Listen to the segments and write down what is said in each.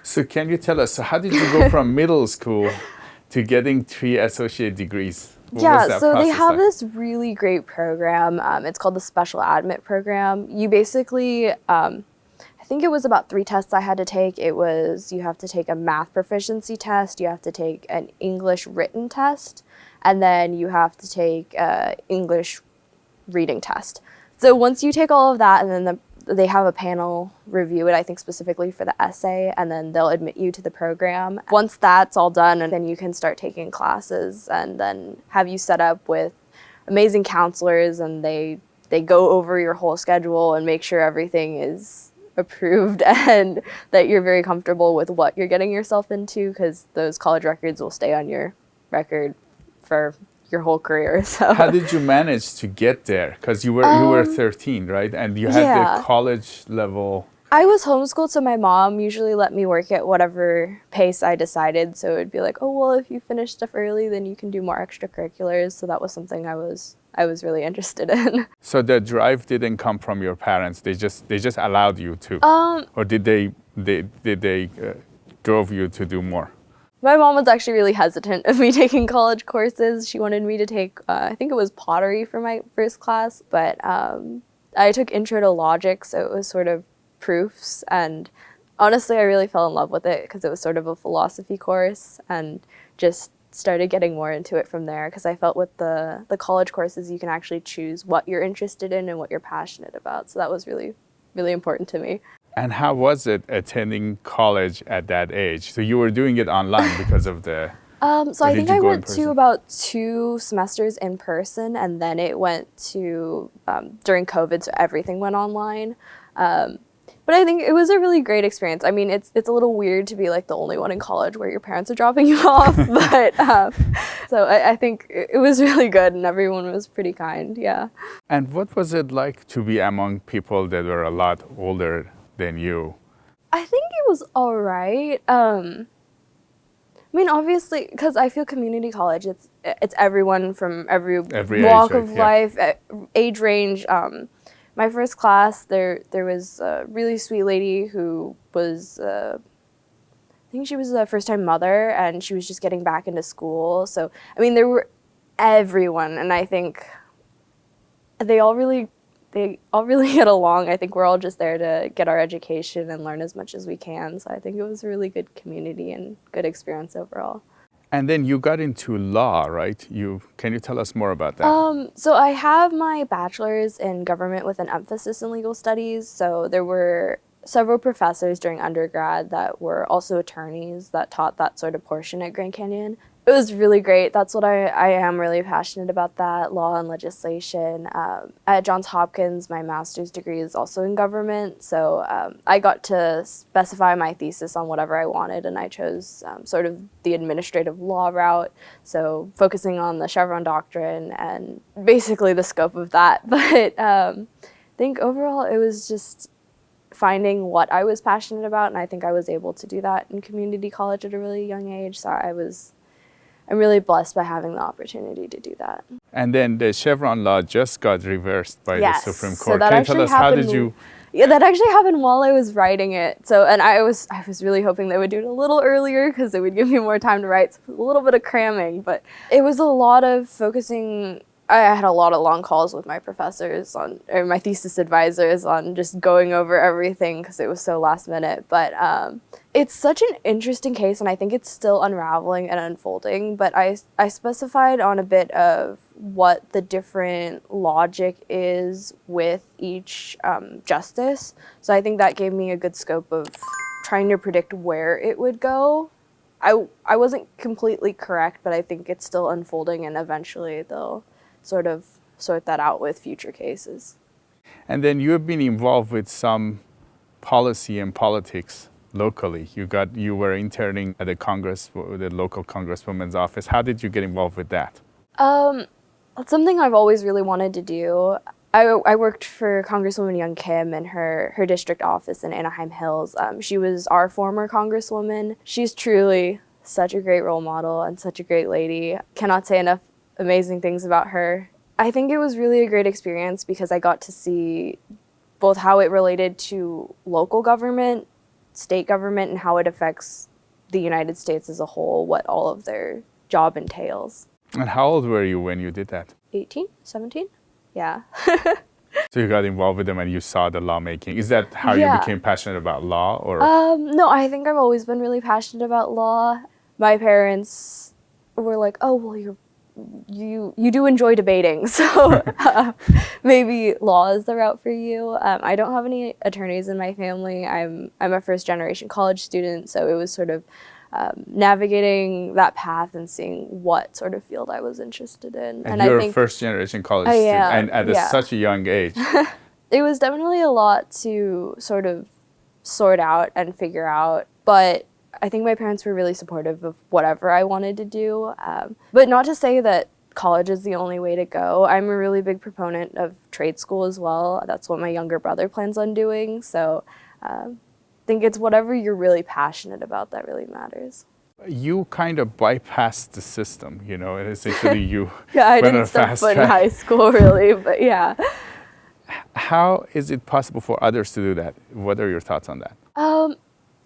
So can you tell us, so how did you go from middle school to getting 3 associate degrees? What was that So they process have like? this really great program. It's called the Special Admit Program. You basically, I think it was about 3 tests I had to take. It was, you have to take a math proficiency test, you have to take an English written test, and then you have to take an English reading test. So once you take all of that, and then they have a panel review it, I think specifically for the essay, and then they'll admit you to the program. Once that's all done, and then you can start taking classes and then have you set up with amazing counselors, and they go over your whole schedule and make sure everything is approved and that you're very comfortable with what you're getting yourself into, because those college records will stay on your record for your whole career. So How did you manage to get there? Because you were 13, right? And you had the college level. I was homeschooled, so my mom usually let me work at whatever pace I decided. So it'd be like, oh, well, if you finish stuff early, then you can do more extracurriculars. So that was something I was really interested in. So the drive didn't come from your parents. They just allowed you to, or did they drove you to do more? My mom was actually really hesitant of me taking college courses. She wanted me to take, I think it was pottery for my first class, but I took Intro to Logic, so it was sort of proofs, and honestly I really fell in love with it because it was sort of a philosophy course, and just started getting more into it from there, because I felt with the college courses you can actually choose what you're interested in and what you're passionate about, so that was really, really important to me. And how was it attending college at that age? So you were doing it online because of the... So I think I went to about 2 semesters in person, and then it went to, during COVID, so everything went online. But I think it was a really great experience. I mean, it's a little weird to be like the only one in college where your parents are dropping you off, but so I think it was really good, and everyone was pretty kind, yeah. And what was it like to be among people that were a lot older than you? I think it was all right. I mean, obviously, because I feel community college, it's everyone from every walk of life, age range. My first class, there was a really sweet lady who was, I think she was a first-time mother, and she was just getting back into school. So, I mean, there were everyone, and I think they all really get along. I think we're all just there to get our education and learn as much as we can. So I think it was a really good community and good experience overall. And then you got into law, right? Can you tell us more about that? So I have my bachelor's in government with an emphasis in legal studies. So there were several professors during undergrad that were also attorneys that taught that sort of portion at Grand Canyon. It was really great. That's what I am really passionate about, that, law and legislation. At Johns Hopkins, my master's degree is also in government, so I got to specify my thesis on whatever I wanted, and I chose sort of the administrative law route, so focusing on the Chevron doctrine and basically the scope of that. But I think overall it was just finding what I was passionate about, and I think I was able to do that in community college at a really young age, so I'm really blessed by having the opportunity to do that. And then the Chevron law just got reversed by the Supreme Court. So that Can you tell us how did you... Yeah, that actually happened while I was writing it. So, and I was really hoping they would do it a little earlier because it would give me more time to write. So a little bit of cramming, but it was a lot of focusing. I had a lot of long calls with my professors or my thesis advisors on just going over everything because it was so last minute. But it's such an interesting case, and I think it's still unraveling and unfolding. But I specified on a bit of what the different logic is with each justice. So I think that gave me a good scope of trying to predict where it would go. I wasn't completely correct, but I think it's still unfolding, and eventually they'll sort of sort that out with future cases. And then you have been involved with some policy and politics locally. You were interning at the local congresswoman's office. How did you get involved with that? That's something I've always really wanted to do. I worked for Congresswoman Young Kim in her district office in Anaheim Hills. She was our former congresswoman. She's truly such a great role model and such a great lady. Cannot say enough amazing things about her. I think it was really a great experience because I got to see both how it related to local government, state government and how it affects the United States as a whole, what all of their job entails. And how old were you when you did that? 18, 17? Yeah. So you got involved with them and you saw the lawmaking. Is that how you Yeah. became passionate about law, or? No, I think I've always been really passionate about law. My parents were like, "Oh, well, you do enjoy debating, so maybe law is the route for you." I don't have any attorneys in my family. I'm a first generation college student, so it was sort of navigating that path and seeing what sort of field I was interested in. And I you're think a first generation college I student, am, and at yeah. such a young age. It was definitely a lot to sort of sort out and figure out, but I think my parents were really supportive of whatever I wanted to do. But not to say that college is the only way to go. I'm a really big proponent of trade school as well. That's what my younger brother plans on doing. So I think it's whatever you're really passionate about that really matters. You kind of bypassed the system, you know, and essentially you Yeah, I went on didn't a step fast foot in track. high school really, but yeah. How is it possible for others to do that? What are your thoughts on that?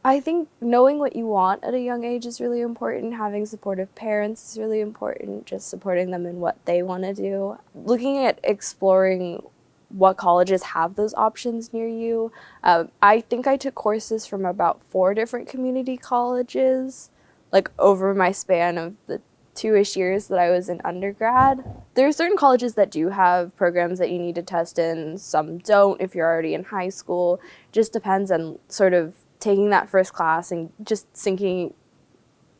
I think knowing what you want at a young age is really important. Having supportive parents is really important, just supporting them in what they want to do. Looking at exploring what colleges have those options near you. I think I took courses from about 4 different community colleges, like over my span of the 2-ish years that I was in undergrad. There are certain colleges that do have programs that you need to test in, some don't if you're already in high school. Just depends on sort of taking that first class and just sinking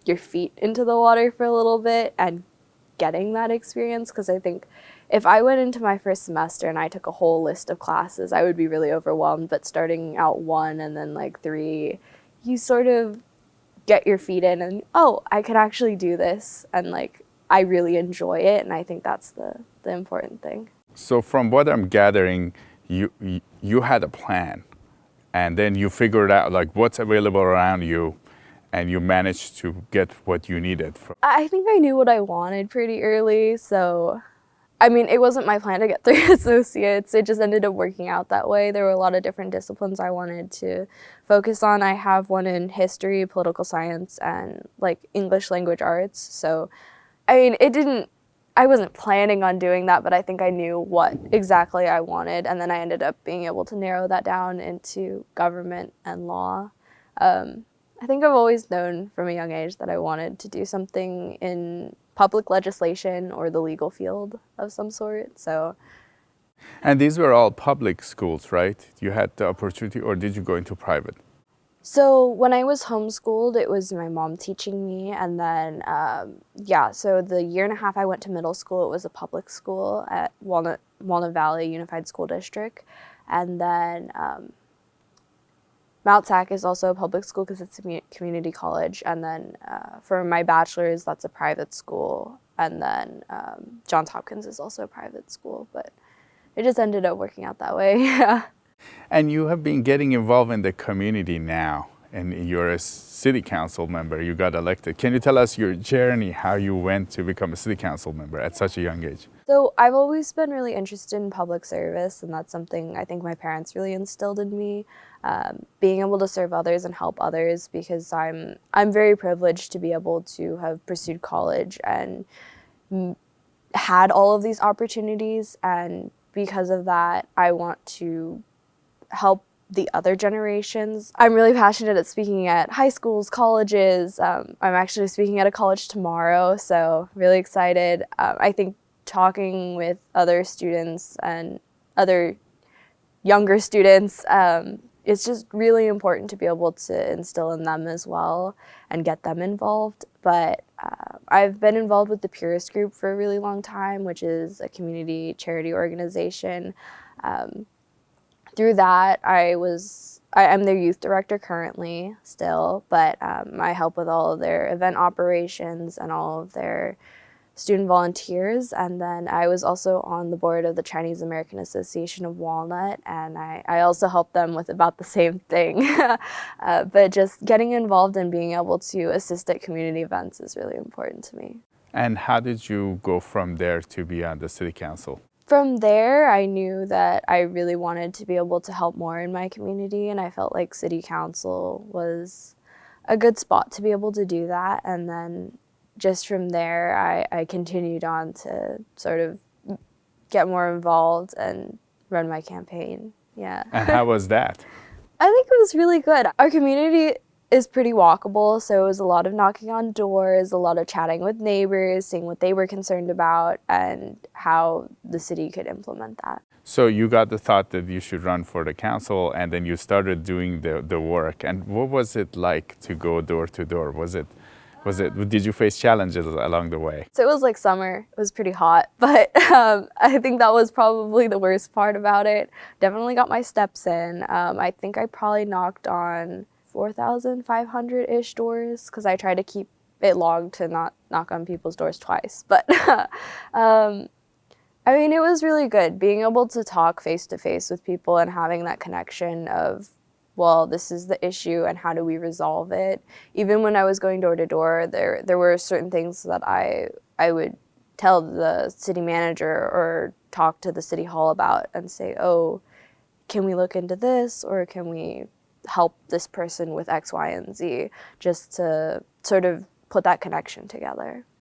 your feet into the water for a little bit and getting that experience, because I think if I went into my first semester and I took a whole list of classes, I would be really overwhelmed. But starting out 1 and then like 3, you sort of get your feet in and, oh, I could actually do this, and like I really enjoy it, and I think that's the important thing. So from what I'm gathering, you had a plan, and then you figured out like what's available around you, and you managed to get what you needed. I think I knew what I wanted pretty early, so I mean, it wasn't my plan to get 3 associates. It just ended up working out that way. There were a lot of different disciplines I wanted to focus on. I have one in history, political science, and like English language arts. So, I mean, I wasn't planning on doing that, but I think I knew what exactly I wanted. And then I ended up being able to narrow that down into government and law. I think I've always known from a young age that I wanted to do something in public legislation or the legal field of some sort. So, And these were all public schools, right? You had the opportunity, or did you go into private? so when I was homeschooled, it was my mom teaching me, and then so the 1.5 years I went to middle school, it was a public school at Walnut Valley Unified School District, and then Mount Sac is also a public school because it's a community college. And then for my bachelor's, that's a private school. And then Johns Hopkins is also a private school. But it just ended up working out that way. Yeah. And you have been getting involved in the community now, and you're a city council member. You got elected. Can you tell us your journey, how you went to become a city council member at such a young age? So I've always been really interested in public service, and that's something I think my parents really instilled in me. Being able to serve others and help others, because I'm very privileged to be able to have pursued college and had all of these opportunities, and because of that, I want to help the other generations. I'm really passionate at speaking at high schools, colleges. I'm actually speaking at a college tomorrow, so really excited. I think talking with other students and other younger students, it's just really important to be able to instill in them as well and get them involved. But I've been involved with the Purist Group for a really long time, which is a community charity organization. Through that, I'm their youth director currently still, but I help with all of their event operations and all of their student volunteers. And then I was also on the board of the Chinese American Association of Walnut, and I also help them with about the same thing. But just getting involved and being able to assist at community events is really important to me. And how did you go from there to be on the city council? From there, I knew that I really wanted to be able to help more in my community, and I felt like city council was a good spot to be able to do that. And then just from there, I continued on to sort of get more involved and run my campaign. Yeah. And how was that? I think it was really good. Our community is pretty walkable, so it was a lot of knocking on doors, a lot of chatting with neighbors, seeing what they were concerned about, and how the city could implement that. So you got the thought that you should run for the council, and then you started doing the work. And what was it like to go door to door? Did you face challenges along the way? So it was like summer. It was pretty hot, but I think that was probably the worst part about it. Definitely got my steps in. I think I probably knocked on 4,500-ish doors because I try to keep it logged to not knock on people's doors twice. But I mean, it was really good being able to talk face to face with people and having that connection of, well, this is the issue and how do we resolve it. Even when I was going door to door, there were certain things that I would tell the city manager or talk to the city hall about and say, oh, can we look into this, or can we help this person with X, Y, and Z, just to sort of put that connection together.